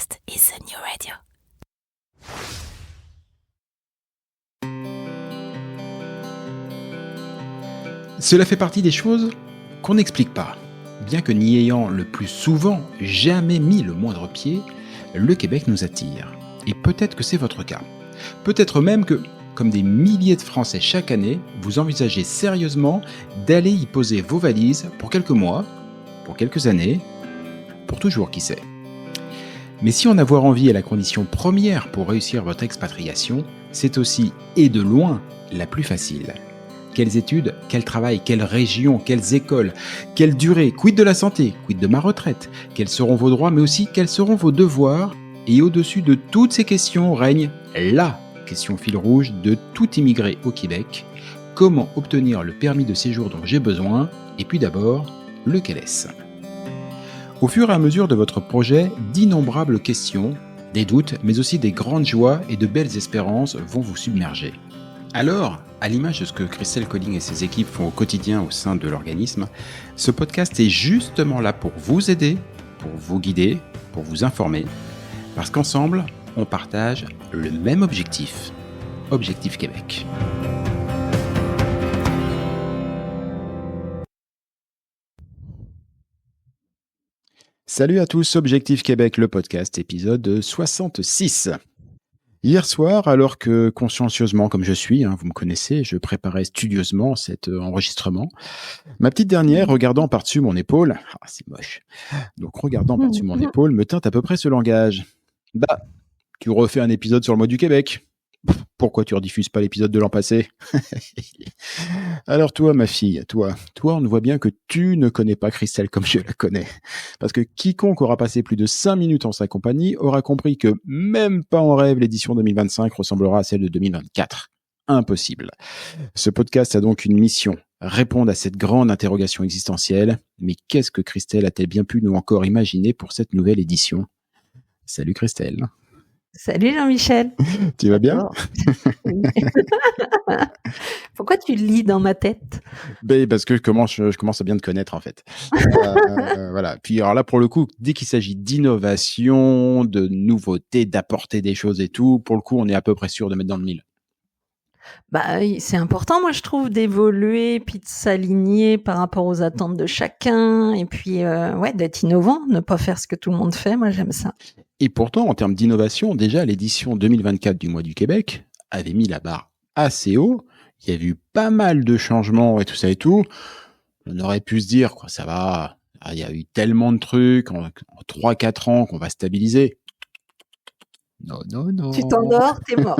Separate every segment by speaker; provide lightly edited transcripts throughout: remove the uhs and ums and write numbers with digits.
Speaker 1: podcast is the new radio.
Speaker 2: Cela fait partie des choses qu'on n'explique pas. Bien que n'y ayant le plus souvent jamais mis le moindre pied, le Québec nous attire. Et peut-être que c'est votre cas. Peut-être même que, comme des milliers de Français chaque année, vous envisagez sérieusement d'aller y poser vos valises pour quelques mois, pour quelques années, pour toujours, qui sait. Mais si en avoir envie est la condition première pour réussir votre expatriation, c'est aussi, et de loin, la plus facile. Quelles études, quel travail, quelle région, quelles écoles, quelle durée, quid de la santé, quid de ma retraite, quels seront vos droits, mais aussi quels seront vos devoirs. Et au-dessus de toutes ces questions règne la question fil rouge de tout immigré au Québec. Comment obtenir le permis de séjour dont j'ai besoin? Et puis d'abord, lequel est-ce? Au fur et à mesure de votre projet, d'innombrables questions, des doutes, mais aussi des grandes joies et de belles espérances vont vous submerger. Alors, à l'image de ce que Christelle Colling et ses équipes font au quotidien au sein de l'organisme, ce podcast est justement là pour vous aider, pour vous guider, pour vous informer, parce qu'ensemble, on partage le même objectif, Objectif Québec. Salut à tous, Objectif Québec, le podcast, épisode 66. Hier soir, alors que consciencieusement comme je suis, vous me connaissez, je préparais studieusement cet enregistrement, ma petite dernière, regardant par-dessus mon épaule, c'est moche, donc regardant par-dessus mon épaule, me tint à peu près ce langage. Bah, tu refais un épisode sur le mot du Québec. Pourquoi tu rediffuses pas l'épisode de l'an passé? Alors toi, ma fille, toi, on ne voit bien que tu ne connais pas Christelle comme je la connais. Parce que quiconque aura passé plus de 5 minutes en sa compagnie aura compris que même pas en rêve l'édition 2025 ressemblera à celle de 2024. Impossible. Ce podcast a donc une mission, répondre à cette grande interrogation existentielle. Mais qu'est-ce que Christelle a-t-elle bien pu nous encore imaginer pour cette nouvelle édition? Salut Christelle.
Speaker 1: Salut Jean-Michel.
Speaker 2: Tu vas bien?
Speaker 1: Oui. Pourquoi tu lis dans ma tête?
Speaker 2: Parce que je commence à bien te connaître en fait. Voilà. Puis alors là pour le coup, dès qu'il s'agit d'innovation, de nouveautés, d'apporter des choses et tout, pour le coup on est à peu près sûr de mettre dans le mille.
Speaker 1: C'est important, moi je trouve, d'évoluer puis de s'aligner par rapport aux attentes de chacun et puis d'être innovant, ne pas faire ce que tout le monde fait. Moi j'aime ça.
Speaker 2: Et pourtant, en termes d'innovation, déjà l'édition 2024 du Mois du Québec avait mis la barre assez haut. Il y a eu pas mal de changements et tout ça et tout. On aurait pu se dire, quoi, ça va, il y a eu tellement de trucs en 3-4 ans qu'on va stabiliser. Non.
Speaker 1: Tu t'endors, t'es mort.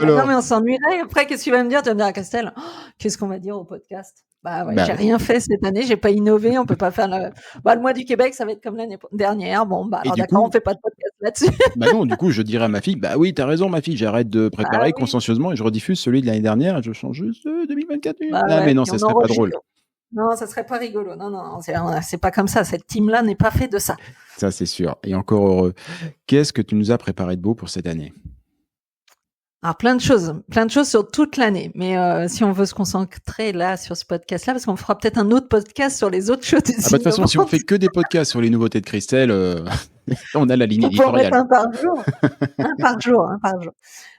Speaker 1: Non, mais on s'ennuierait. Après, qu'est-ce que tu vas me dire? Tu vas me dire à Castel, qu'est-ce qu'on va dire au podcast? J'ai rien fait cette année, j'ai pas innové, on peut pas faire le Mois du Québec, ça va être comme l'année dernière. Alors d'accord, on fait pas de podcast là-dessus.
Speaker 2: Non, du coup, je dirais à ma fille, oui, t'as raison, ma fille, j'arrête de préparer consciencieusement et je rediffuse celui de l'année dernière et je change juste 2024. Mais non, ça serait pas drôle.
Speaker 1: Non, ça serait pas rigolo. Non, c'est pas comme ça. Cette team-là n'est pas fait de ça.
Speaker 2: Ça, c'est sûr. Et encore heureux. Qu'est-ce que tu nous as préparé de beau pour cette année?
Speaker 1: Alors, plein de choses sur toute l'année. Mais si on veut se concentrer là sur ce podcast-là, parce qu'on fera peut-être un autre podcast sur les autres choses.
Speaker 2: De toute façon, si on fait que des podcasts sur les nouveautés de Christelle, on a la ligne éditoriale.
Speaker 1: Un par jour. Un par jour.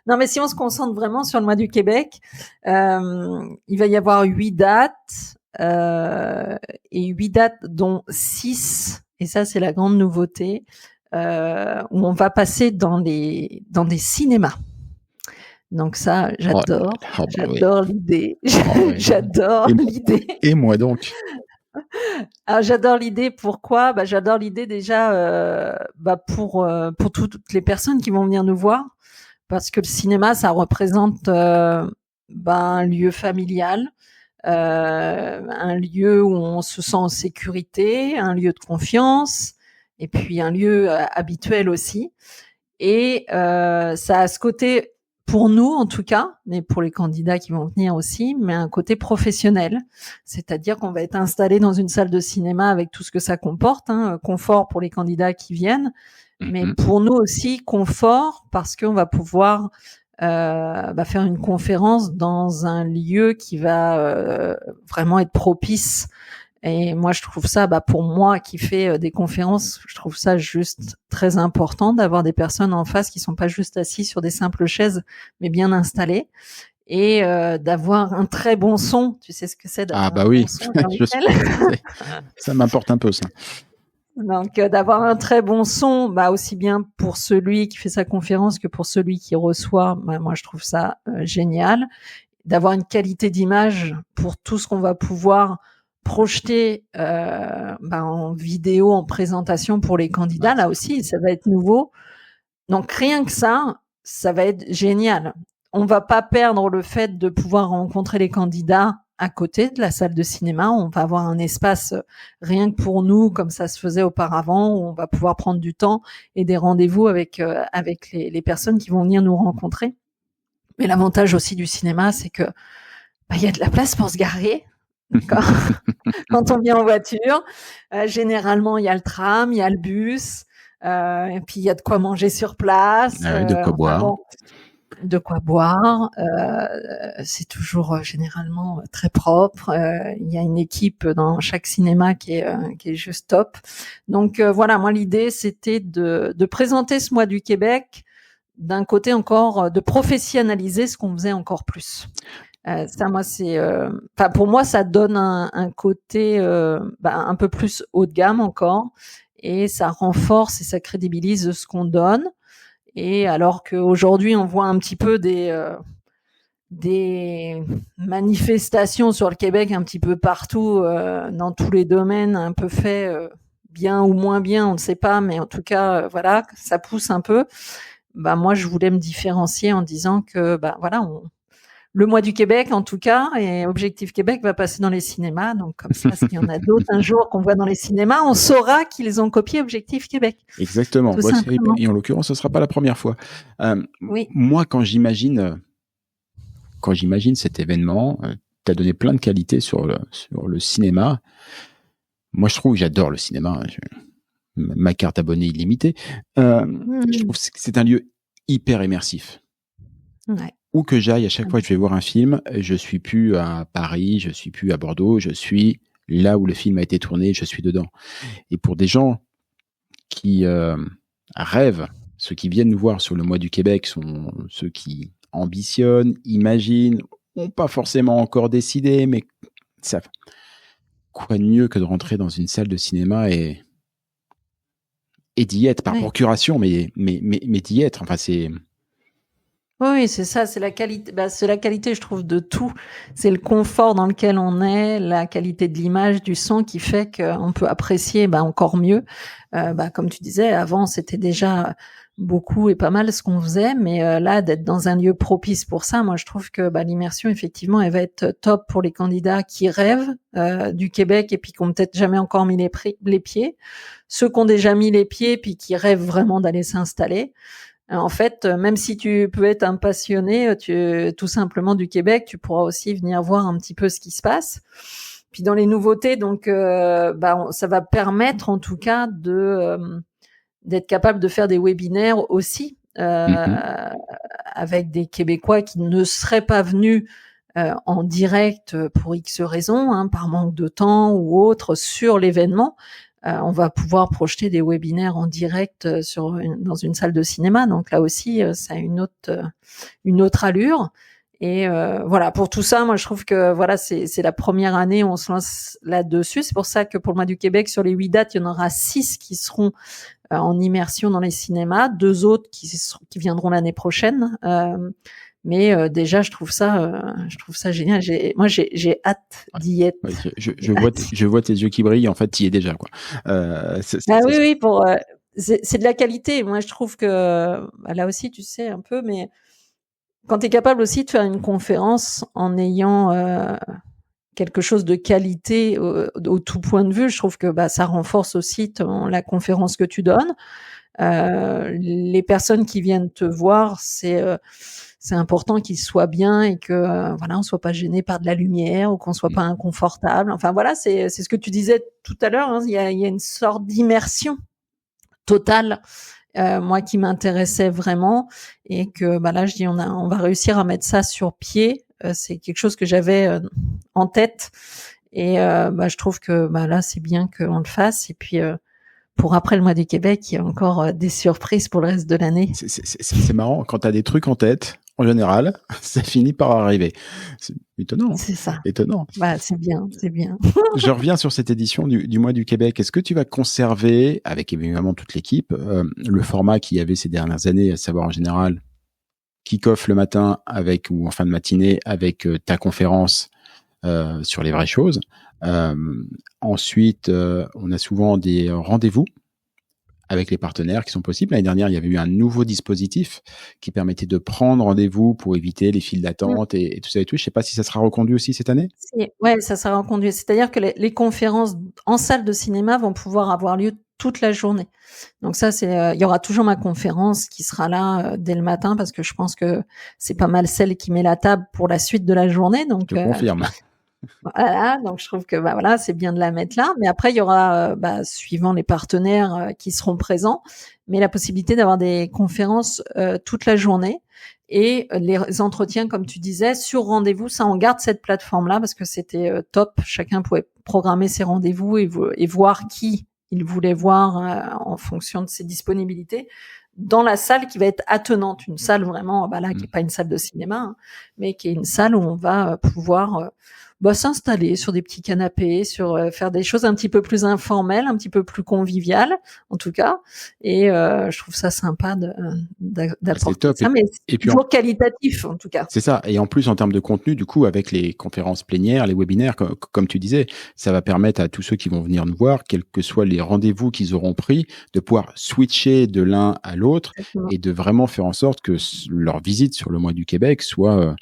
Speaker 1: Non, mais si on se concentre vraiment sur le Mois du Québec, il va y avoir 8 dates. Et 8 dates dont 6, et ça c'est la grande nouveauté, où on va passer dans des cinémas. Donc ça, j'adore. J'adore l'idée. J'adore l'idée.
Speaker 2: Et moi donc.
Speaker 1: Alors j'adore l'idée. Pourquoi? J'adore l'idée déjà pour toutes les personnes qui vont venir nous voir, parce que le cinéma ça représente un lieu familial. Un lieu où on se sent en sécurité, un lieu de confiance, et puis un lieu habituel aussi. Et ça a ce côté, pour nous en tout cas, mais pour les candidats qui vont venir aussi, mais un côté professionnel. C'est-à-dire qu'on va être installé dans une salle de cinéma avec tout ce que ça comporte, confort pour les candidats qui viennent, mais pour nous aussi confort, parce qu'on va pouvoir faire une conférence dans un lieu qui va vraiment être propice Et moi, je trouve ça, pour moi qui fais des conférences, je trouve ça juste très important d'avoir des personnes en face qui sont pas juste assis sur des simples chaises, mais bien installées. Et d'avoir un très bon son. Tu sais ce que c'est d'avoir un bon son,
Speaker 2: ça m'importe un peu, ça.
Speaker 1: Donc, d'avoir un très bon son, aussi bien pour celui qui fait sa conférence que pour celui qui reçoit, moi, je trouve ça génial. D'avoir une qualité d'image pour tout ce qu'on va pouvoir projeter en vidéo, en présentation pour les candidats. Là aussi, ça va être nouveau. Donc, rien que ça va être génial. On va pas perdre le fait de pouvoir rencontrer les candidats à côté de la salle de cinéma. On va avoir un espace rien que pour nous, comme ça se faisait auparavant, où on va pouvoir prendre du temps et des rendez-vous avec les personnes qui vont venir nous rencontrer. Mais l'avantage aussi du cinéma, c'est que il y a de la place pour se garer. Quand on vient en voiture, généralement il y a le tram, il y a le bus, et puis il y a de quoi manger sur place,
Speaker 2: de quoi boire.
Speaker 1: De quoi boire. C'est toujours généralement très propre. Il y a une équipe dans chaque cinéma qui est juste top. Donc voilà, moi l'idée c'était de présenter ce mois du Québec d'un côté encore, de professionnaliser ce qu'on faisait encore plus. Ça, moi, c'est, pour moi, ça donne un côté un peu plus haut de gamme encore, et ça renforce et ça crédibilise ce qu'on donne. Et alors qu'aujourd'hui, on voit un petit peu des manifestations sur le Québec un petit peu partout, dans tous les domaines, un peu fait bien ou moins bien, on ne sait pas, mais en tout cas, voilà, ça pousse un peu. Moi, je voulais me différencier en disant que, voilà, le mois du Québec, en tout cas, et Objectif Québec va passer dans les cinémas. Donc, comme ça, s'il y en a d'autres un jour qu'on voit dans les cinémas, on saura qu'ils ont copié Objectif Québec.
Speaker 2: Exactement. Et en l'occurrence, ce sera pas la première fois.
Speaker 1: Oui.
Speaker 2: Moi, quand j'imagine cet événement, tu as donné plein de qualités sur le cinéma. Moi, je trouve que j'adore le cinéma. Ma carte abonnée illimitée. Je trouve que c'est un lieu hyper immersif.
Speaker 1: Ouais.
Speaker 2: Où que j'aille, à chaque fois que je vais voir un film, je suis plus à Paris, je suis plus à Bordeaux, je suis là où le film a été tourné, je suis dedans. Et pour des gens qui rêvent, ceux qui viennent nous voir sur le mois du Québec sont ceux qui ambitionnent, imaginent, n'ont pas forcément encore décidé, mais ça, quoi de mieux que de rentrer dans une salle de cinéma et d'y être par procuration, mais d'y être. Enfin, c'est...
Speaker 1: Oui, c'est ça, c'est la qualité, c'est la qualité, je trouve, de tout. C'est le confort dans lequel on est, la qualité de l'image, du son qui fait qu'on peut apprécier encore mieux. Comme tu disais, avant, c'était déjà beaucoup et pas mal ce qu'on faisait, mais là, d'être dans un lieu propice pour ça, moi, je trouve que l'immersion, effectivement, elle va être top pour les candidats qui rêvent du Québec et puis qui ont peut-être jamais encore mis les pieds. Ceux qui ont déjà mis les pieds puis qui rêvent vraiment d'aller s'installer. En fait, même si tu peux être un passionné, tout simplement du Québec, tu pourras aussi venir voir un petit peu ce qui se passe. Puis dans les nouveautés, donc, ça va permettre en tout cas d'être capable de faire des webinaires aussi avec des Québécois qui ne seraient pas venus en direct pour X raisons, par manque de temps ou autre sur l'événement. On va pouvoir projeter des webinaires en direct dans une salle de cinéma. Donc là aussi, ça a une autre allure. Et voilà, pour tout ça, moi je trouve que voilà, c'est la première année où on se lance là-dessus. C'est pour ça que pour le mois du Québec, sur les 8 dates, il y en aura 6 qui seront en immersion dans les cinémas, 2 autres qui viendront l'année prochaine. Mais déjà, je trouve ça génial. J'ai hâte d'y être.
Speaker 2: Ouais, je vois tes yeux qui brillent. En fait, tu y es déjà, quoi.
Speaker 1: Oui, c'est de la qualité. Moi, je trouve que là aussi, tu sais un peu, mais quand tu es capable aussi de faire une conférence en ayant quelque chose de qualité au tout point de vue, je trouve que ça renforce aussi la conférence que tu donnes. Les personnes qui viennent te voir, c'est important qu'ils soient bien et que on soit pas gêné par de la lumière ou qu'on soit pas inconfortable. Enfin voilà, c'est ce que tu disais tout à l'heure. Il y a une sorte d'immersion totale, moi qui m'intéressait vraiment, et que là je dis on va réussir à mettre ça sur pied. C'est quelque chose que j'avais en tête Et je trouve que là, c'est bien qu'on le fasse. Et puis, pour après le mois du Québec, il y a encore des surprises pour le reste de l'année.
Speaker 2: C'est marrant, quand tu as des trucs en tête, en général, ça finit par arriver. C'est étonnant.
Speaker 1: C'est ça.
Speaker 2: Étonnant.
Speaker 1: C'est bien, c'est bien.
Speaker 2: Je reviens sur cette édition du mois du Québec. Est-ce que tu vas conserver, avec évidemment toute l'équipe, le format qu'il y avait ces dernières années, à savoir en général kick-off le matin ou en fin de matinée avec ta conférence sur les vraies choses. Ensuite, on a souvent des rendez-vous avec les partenaires qui sont possibles. L'année dernière, il y avait eu un nouveau dispositif qui permettait de prendre rendez-vous pour éviter les files d'attente et tout ça et tout. Je ne sais pas si ça sera reconduit aussi cette année.
Speaker 1: Ouais, ça sera reconduit. C'est-à-dire que les conférences en salle de cinéma vont pouvoir avoir lieu toute la journée. Donc ça, il y aura toujours ma conférence qui sera là dès le matin parce que je pense que c'est pas mal celle qui met la table pour la suite de la journée. Donc
Speaker 2: je confirme.
Speaker 1: Voilà, donc je trouve que c'est bien de la mettre là. Mais après, il y aura, suivant les partenaires qui seront présents, mais la possibilité d'avoir des conférences toute la journée et les entretiens, comme tu disais, sur rendez-vous. Ça, on garde cette plateforme-là parce que c'était top. Chacun pouvait programmer ses rendez-vous et voir qui il voulait voir en fonction de ses disponibilités dans la salle qui va être attenante, une salle vraiment qui est pas une salle de cinéma, hein, mais qui est une salle où on va pouvoir s'installer sur des petits canapés, faire des choses un petit peu plus informelles, un petit peu plus conviviales, en tout cas. Et je trouve ça sympa d'apporter ça, mais c'est toujours qualitatif, en tout cas.
Speaker 2: C'est ça. Et en plus, en termes de contenu, du coup, avec les conférences plénières, les webinaires, comme tu disais, ça va permettre à tous ceux qui vont venir nous voir, quels que soient les rendez-vous qu'ils auront pris, de pouvoir switcher de l'un à l'autre. Exactement. Et de vraiment faire en sorte que leur visite sur le mois du Québec soit...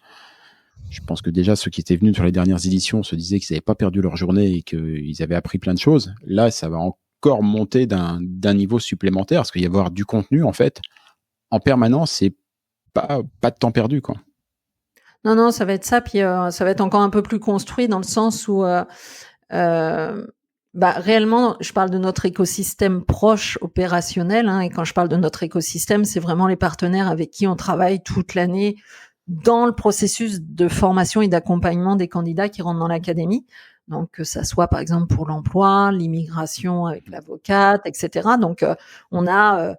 Speaker 2: je pense que déjà, ceux qui étaient venus sur les dernières éditions se disaient qu'ils n'avaient pas perdu leur journée et qu'ils avaient appris plein de choses. Là, ça va encore monter d'un niveau supplémentaire parce qu'il va y avoir du contenu, en fait, en permanence et pas de temps perdu, quoi.
Speaker 1: Non, ça va être ça. Puis ça va être encore un peu plus construit dans le sens où réellement, je parle de notre écosystème proche opérationnel. Et quand je parle de notre écosystème, c'est vraiment les partenaires avec qui on travaille toute l'année dans le processus de formation et d'accompagnement des candidats qui rentrent dans l'académie. Donc, que ça soit, par exemple, pour l'emploi, l'immigration avec l'avocate, etc. Donc, on a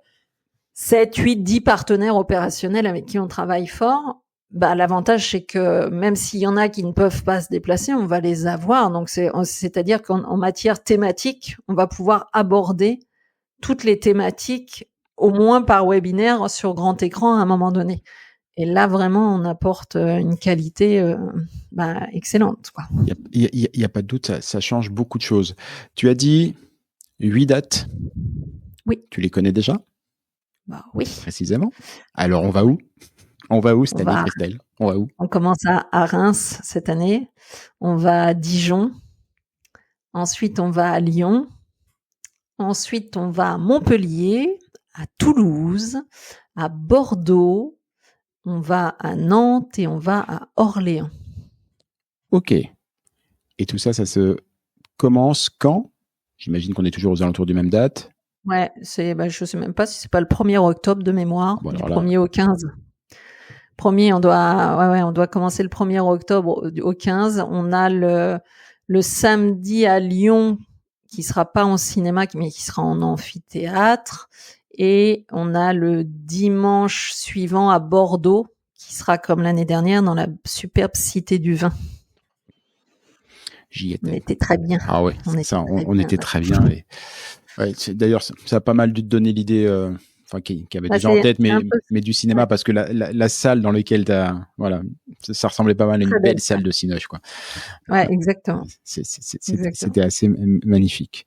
Speaker 1: 7, 8, 10 partenaires opérationnels avec qui on travaille fort. L'avantage, c'est que même s'il y en a qui ne peuvent pas se déplacer, on va les avoir. Donc, c'est-à-dire qu'en matière thématique, on va pouvoir aborder toutes les thématiques, au moins par webinaire, sur grand écran à un moment donné. Et là, vraiment, on apporte une qualité excellente, quoi.
Speaker 2: Il y a pas de doute, ça change beaucoup de choses. Tu as dit 8 dates.
Speaker 1: Oui.
Speaker 2: Tu les connais déjà?
Speaker 1: Oui.
Speaker 2: Précisément. Alors, on va où? On va où cette année, Christelle? On va où?
Speaker 1: On commence à Reims cette année. On va à Dijon. Ensuite, on va à Lyon. Ensuite, on va à Montpellier, à Toulouse, à Bordeaux. On va à Nantes et on va à Orléans.
Speaker 2: Ok. Et tout ça, ça se commence quand? J'imagine qu'on est toujours aux alentours du même date.
Speaker 1: Ouais, je sais même pas si c'est pas le 1er octobre de mémoire, du 1er au 15. On doit commencer le 1er octobre au 15. On a le samedi à Lyon qui sera pas en cinéma, mais qui sera en amphithéâtre. Et on a le dimanche suivant à Bordeaux, qui sera comme l'année dernière dans la superbe Cité du Vin.
Speaker 2: J'y étais.
Speaker 1: On était très bien.
Speaker 2: Ah ouais, on était très bien. D'ailleurs, ça a pas mal dû te donner l'idée, qui avait déjà en tête, mais du cinéma, parce que la salle dans laquelle ça ressemblait pas mal à une belle salle de cinoche, quoi.
Speaker 1: Ouais, exactement.
Speaker 2: C'était assez magnifique.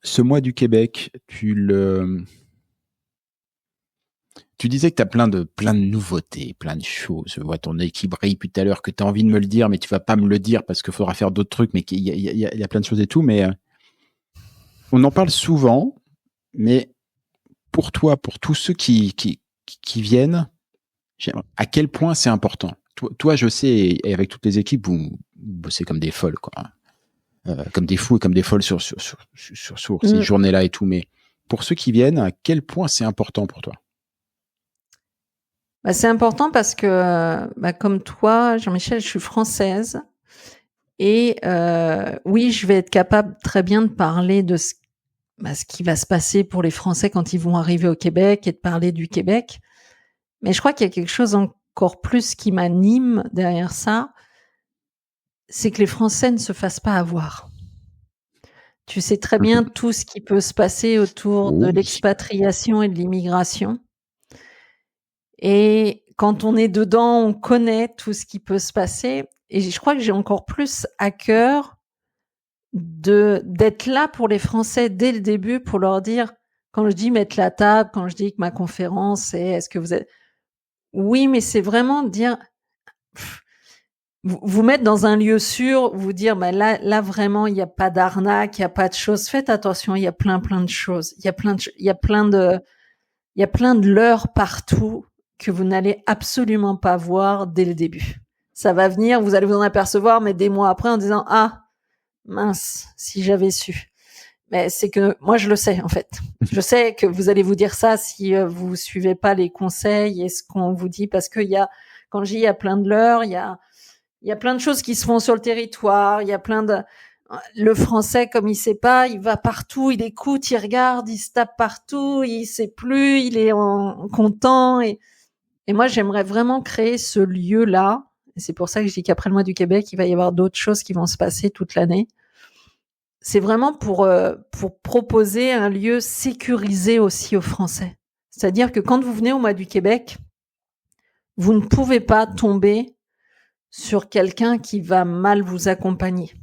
Speaker 2: Ce mois du Québec, tu disais que tu as plein de nouveautés, plein de choses. Je vois ton équipe brille depuis tout à l'heure, que tu as envie de me le dire, mais tu vas pas me le dire parce qu'il faudra faire d'autres trucs, mais il y a plein de choses et tout. Mais on en parle souvent, mais pour toi, pour tous ceux qui viennent, à quel point c'est important? Toi, je sais, et avec toutes les équipes, vous bossez comme des folles, quoi. Comme des fous et comme des folles sur ces journées-là et tout. Mais pour ceux qui viennent, à quel point c'est important pour toi?
Speaker 1: C'est important parce que, comme toi, Jean-Michel, je suis française et oui, je vais être capable très bien de parler de ce qui va se passer pour les Français quand ils vont arriver au Québec et de parler du Québec. Mais je crois qu'il y a quelque chose encore plus qui m'anime derrière ça, c'est que les Français ne se fassent pas avoir. Tu sais très bien tout ce qui peut se passer autour de l'expatriation et de l'immigration. Et quand on est dedans, on connaît tout ce qui peut se passer. Et je crois que j'ai encore plus à cœur d'être là pour les Français dès le début pour leur dire, quand je dis mettre la table, quand je dis que ma conférence c'est est-ce que vous êtes... Oui, mais c'est vraiment dire... Vous mettre dans un lieu sûr, vous dire là vraiment il n'y a pas d'arnaque, il n'y a pas de choses. Faites attention, il y a plein de choses. Il y a plein de leurres partout que vous n'allez absolument pas voir dès le début. Ça va venir, vous allez vous en apercevoir, mais des mois après en disant ah mince, si j'avais su. Mais c'est que moi je le sais en fait. Je sais que vous allez vous dire ça si vous suivez pas les conseils et ce qu'on vous dit parce que quand je dis il y a plein de leurres, il y a plein de choses qui se font sur le territoire, il y a le français, comme il sait pas, il va partout, il écoute, il regarde, il se tape partout, il sait plus, il est content et moi j'aimerais vraiment créer ce lieu-là. Et c'est pour ça que je dis qu'après le mois du Québec, il va y avoir d'autres choses qui vont se passer toute l'année. C'est vraiment pour proposer un lieu sécurisé aussi aux Français. C'est-à-dire que quand vous venez au mois du Québec, vous ne pouvez pas tomber sur quelqu'un qui va mal vous accompagner.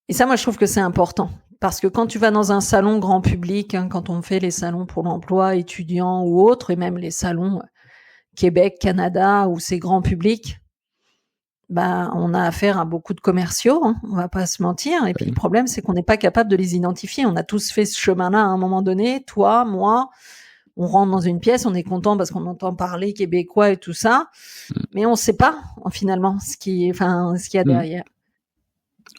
Speaker 1: Et ça, moi, je trouve que c'est important. Parce que quand tu vas dans un salon grand public, quand on fait les salons pour l'emploi, étudiants ou autres, et même les salons Québec, Canada, où c'est grand public, on a affaire à beaucoup de commerciaux, on va pas se mentir. Et puis le problème, c'est qu'on n'est pas capable de les identifier. On a tous fait ce chemin-là à un moment donné, toi, moi. On rentre dans une pièce, on est content parce qu'on entend parler québécois et tout ça, mais on sait pas finalement ce qu'il y a derrière.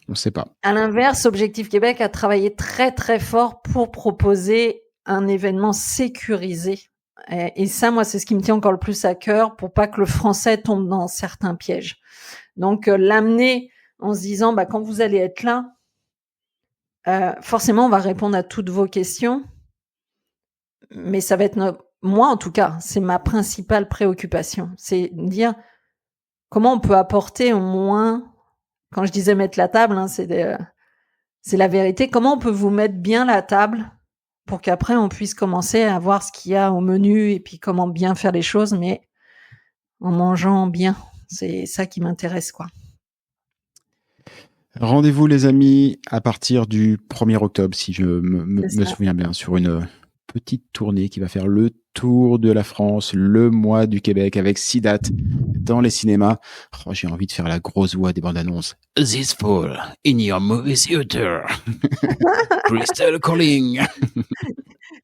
Speaker 2: On sait pas.
Speaker 1: À l'inverse, Objectif Québec a travaillé très très fort pour proposer un événement sécurisé. Et ça, moi, c'est ce qui me tient encore le plus à cœur pour pas que le français tombe dans certains pièges. Donc, l'amener en se disant, quand vous allez être là, forcément, on va répondre à toutes vos questions. Mais ça va être moi, en tout cas, c'est ma principale préoccupation. C'est de dire comment on peut apporter au moins, quand je disais mettre la table, c'est la vérité, comment on peut vous mettre bien la table pour qu'après on puisse commencer à voir ce qu'il y a au menu et puis comment bien faire les choses, mais en mangeant bien. C'est ça qui m'intéresse, quoi.
Speaker 2: Rendez-vous, les amis, à partir du 1er octobre, si je me souviens bien, sur une petite tournée qui va faire le tour de la France, le mois du Québec, avec 6 dates dans les cinémas. Oh, j'ai envie de faire la grosse voix des bandes annonces. This fall, in your movie theater. Crystal Calling.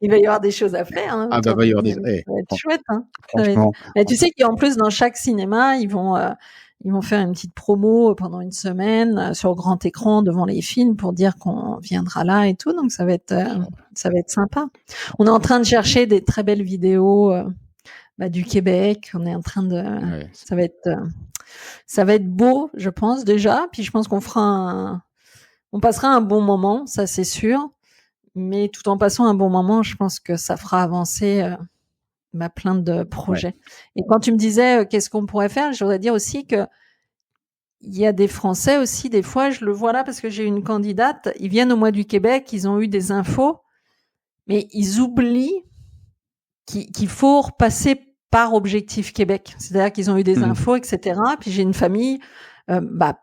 Speaker 1: Il va y avoir des choses à faire.
Speaker 2: Va y avoir des...
Speaker 1: Ça va être chouette. Franchement. Mais tu sais qu'en plus, dans chaque cinéma, ils vont faire une petite promo pendant une semaine sur grand écran devant les films pour dire qu'on viendra là et tout. Donc ça va être sympa. On est en train de chercher des très belles vidéos du Québec. On est en train de, ça va être beau, je pense déjà. Puis je pense qu'on passera un bon moment, ça c'est sûr. Mais tout en passant un bon moment, je pense que ça fera avancer plein de projets. Ouais. Et quand tu me disais qu'est-ce qu'on pourrait faire, je voudrais dire aussi que il y a des Français aussi, des fois, je le vois là parce que j'ai une candidate, ils viennent au mois du Québec, ils ont eu des infos, mais ils oublient qu'il faut repasser par Objectif Québec. C'est-à-dire qu'ils ont eu des infos, etc. Puis j'ai une famille,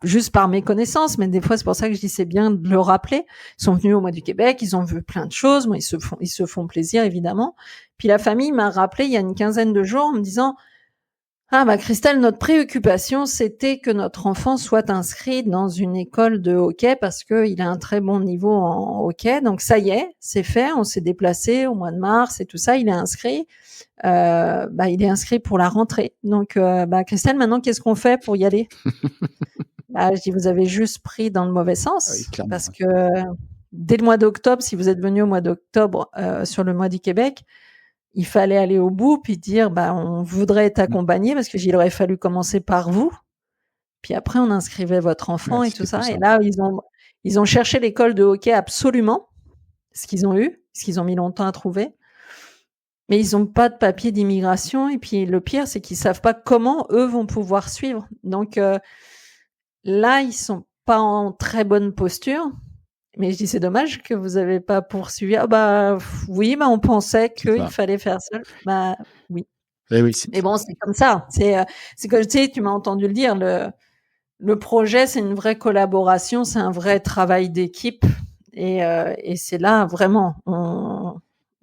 Speaker 1: juste par mes connaissances, mais des fois c'est pour ça que je dis c'est bien de le rappeler. Ils sont venus au mois du Québec, ils ont vu plein de choses, moi ils se font plaisir évidemment. Puis la famille m'a rappelé il y a une quinzaine de jours en me disant Christelle, notre préoccupation c'était que notre enfant soit inscrit dans une école de hockey parce que il a un très bon niveau en hockey. Donc ça y est, c'est fait, on s'est déplacé au mois de mars et tout ça, il est inscrit. Il est inscrit pour la rentrée. Donc, Christelle, maintenant, qu'est-ce qu'on fait pour y aller? Je dis, vous avez juste pris dans le mauvais sens. Oui, parce que dès le mois d'octobre, si vous êtes venu au mois d'octobre sur le mois du Québec, il fallait aller au bout puis dire bah on voudrait t'accompagner parce qu'il aurait fallu commencer par vous. Puis après on inscrivait votre enfant et tout ça. Et là ils ont cherché l'école de hockey absolument, ce qu'ils ont mis longtemps à trouver. Mais ils n'ont pas de papier d'immigration. Et puis le pire, c'est qu'ils savent pas comment eux vont pouvoir suivre. Donc là, ils sont pas en très bonne posture. Mais je dis c'est dommage que vous avez pas poursuivi. Ah bah oui, bah on pensait qu'il fallait faire ça. Bah oui.
Speaker 2: Et oui,
Speaker 1: mais bon, c'est comme ça. C'est que tu sais, tu m'as entendu le dire. Le projet, c'est une vraie collaboration, c'est un vrai travail d'équipe. Et c'est là vraiment,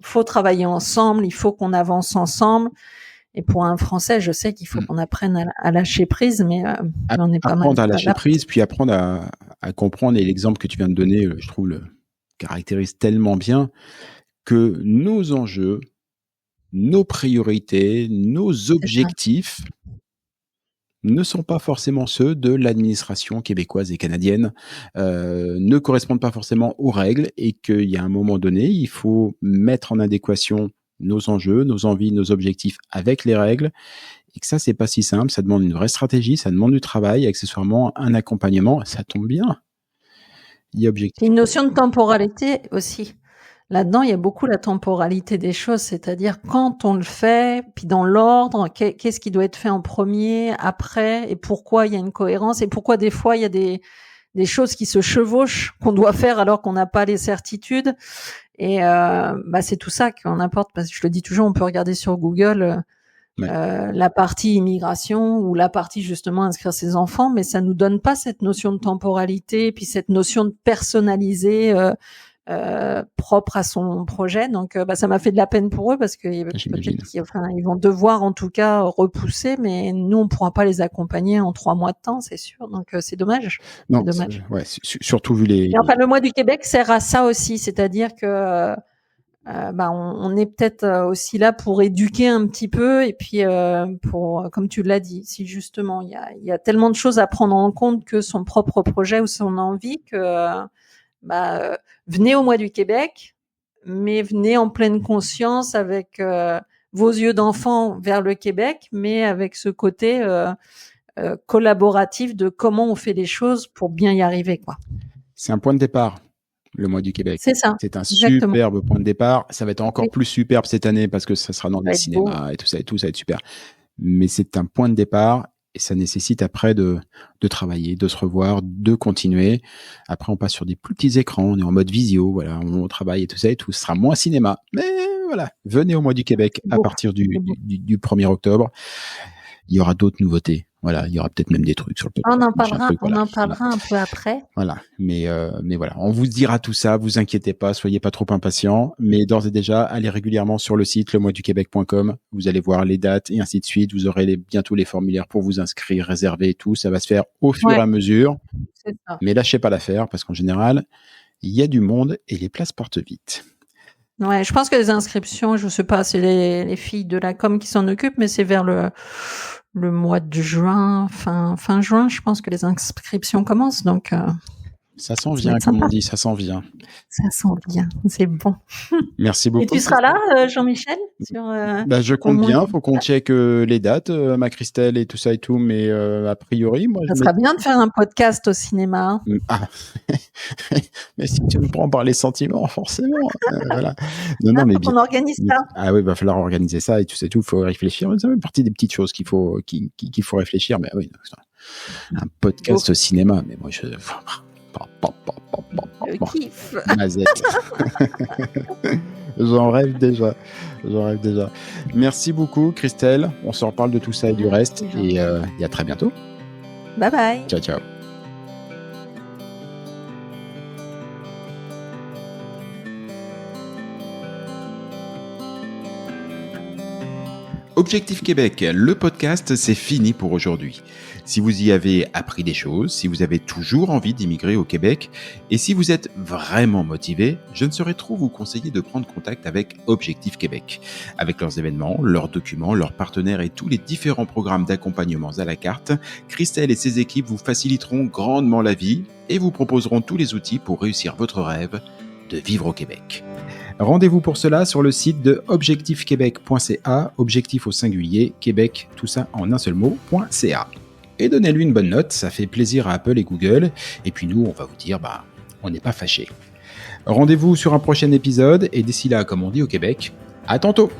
Speaker 1: faut travailler ensemble, il faut qu'on avance ensemble. Et pour un Français, je sais qu'il faut qu'on apprenne à lâcher prise, mais on est pas mal.
Speaker 2: Apprendre à lâcher prise, puis apprendre à comprendre. Et l'exemple que tu viens de donner, je trouve, le caractérise tellement bien que nos enjeux, nos priorités, nos objectifs ne sont pas forcément ceux de l'administration québécoise et canadienne, ne correspondent pas forcément aux règles, et qu'il y a un moment donné, il faut mettre en adéquation nos enjeux, nos envies, nos objectifs avec les règles, et que ça, c'est pas si simple, ça demande une vraie stratégie, ça demande du travail, accessoirement un accompagnement, ça tombe bien. Il y a objectif.
Speaker 1: Une notion de temporalité aussi. Là-dedans, il y a beaucoup la temporalité des choses, c'est-à-dire quand on le fait, puis dans l'ordre, qu'est-ce qui doit être fait en premier, après, et pourquoi il y a une cohérence, et pourquoi des fois il y a des choses qui se chevauchent, qu'on doit faire alors qu'on n'a pas les certitudes. Et c'est tout ça qu'on apporte, parce que je le dis toujours, on peut regarder sur Google la partie immigration ou la partie justement inscrire ses enfants, mais ça nous donne pas cette notion de temporalité, puis cette notion de personnaliser propre à son projet. Donc ça m'a fait de la peine pour eux, parce que peut-être ils vont devoir en tout cas repousser, mais nous on pourra pas les accompagner en 3 mois de temps, c'est sûr. Donc c'est dommage.
Speaker 2: Non, c'est dommage. Ouais, surtout vu les.
Speaker 1: Et enfin, le mois du Québec sert à ça aussi, c'est-à-dire que on est peut-être aussi là pour éduquer un petit peu, et puis pour, comme tu l'as dit, si justement il y a tellement de choses à prendre en compte que son propre projet ou son envie, que venez au mois du Québec, mais venez en pleine conscience avec vos yeux d'enfant vers le Québec, mais avec ce côté collaboratif de comment on fait les choses pour bien y arriver, quoi.
Speaker 2: C'est un point de départ, le mois du Québec.
Speaker 1: C'est ça.
Speaker 2: C'est un superbe point de départ. Ça va être encore plus superbe cette année parce que ça sera dans le cinéma et tout, ça va être super. Mais c'est un point de départ. Et ça nécessite après de travailler, de se revoir, de continuer. Après, on passe sur des plus petits écrans, on est en mode visio, voilà, on travaille et tout ça, ce sera moins cinéma. Mais voilà, venez au mois du Québec à partir du 1er octobre. Il y aura d'autres nouveautés. Voilà, il y aura peut-être même des trucs sur le podcast.
Speaker 1: On en parlera un peu après.
Speaker 2: Voilà, mais voilà, on vous dira tout ça, vous inquiétez pas, soyez pas trop impatients, mais d'ores et déjà, allez régulièrement sur le site lemoisduquebec.com, vous allez voir les dates et ainsi de suite, vous aurez bientôt les formulaires pour vous inscrire, réserver et tout, ça va se faire au fur et à mesure. C'est ça. Mais lâchez pas l'affaire, parce qu'en général, il y a du monde et les places partent vite.
Speaker 1: Ouais, je pense que les inscriptions, je sais pas, c'est les filles de la com qui s'en occupent, mais c'est vers le mois de juin, fin juin, je pense que les inscriptions commencent, donc
Speaker 2: ça s'en vient, comme on dit, ça s'en vient.
Speaker 1: Ça s'en vient, c'est bon.
Speaker 2: Merci beaucoup.
Speaker 1: Et tu seras là, Jean-Michel, sur
Speaker 2: je compte bien, faut qu'on check les dates, ma Christelle et tout ça et tout, mais a priori, moi.
Speaker 1: Ça sera bien de faire un podcast au cinéma.
Speaker 2: Ah, mais si tu me prends par les sentiments, forcément. Voilà. Non, mais
Speaker 1: on organise ça.
Speaker 2: Ah oui, va falloir organiser ça et tout ça et tout. Faut réfléchir. Ça fait partie des petites choses qu'il faut réfléchir. Mais oui, un podcast au cinéma. Mais moi,
Speaker 1: le kiff.
Speaker 2: Mazette. J'en rêve déjà. Merci beaucoup, Christelle. On se reparle de tout ça et du reste. Et à très bientôt.
Speaker 1: Bye bye.
Speaker 2: Ciao, ciao. Objectif Québec, le podcast, c'est fini pour aujourd'hui. Si vous y avez appris des choses, si vous avez toujours envie d'immigrer au Québec, et si vous êtes vraiment motivé, je ne saurais trop vous conseiller de prendre contact avec Objectif Québec. Avec leurs événements, leurs documents, leurs partenaires et tous les différents programmes d'accompagnement à la carte, Christelle et ses équipes vous faciliteront grandement la vie et vous proposeront tous les outils pour réussir votre rêve de vivre au Québec. Rendez-vous pour cela sur le site de objectifquebec.ca, objectif au singulier, Québec, tout ça en un seul mot.ca. Et donnez-lui une bonne note, ça fait plaisir à Apple et Google. Et puis nous, on va vous dire, on n'est pas fâchés. Rendez-vous sur un prochain épisode, et d'ici là, comme on dit au Québec, à tantôt!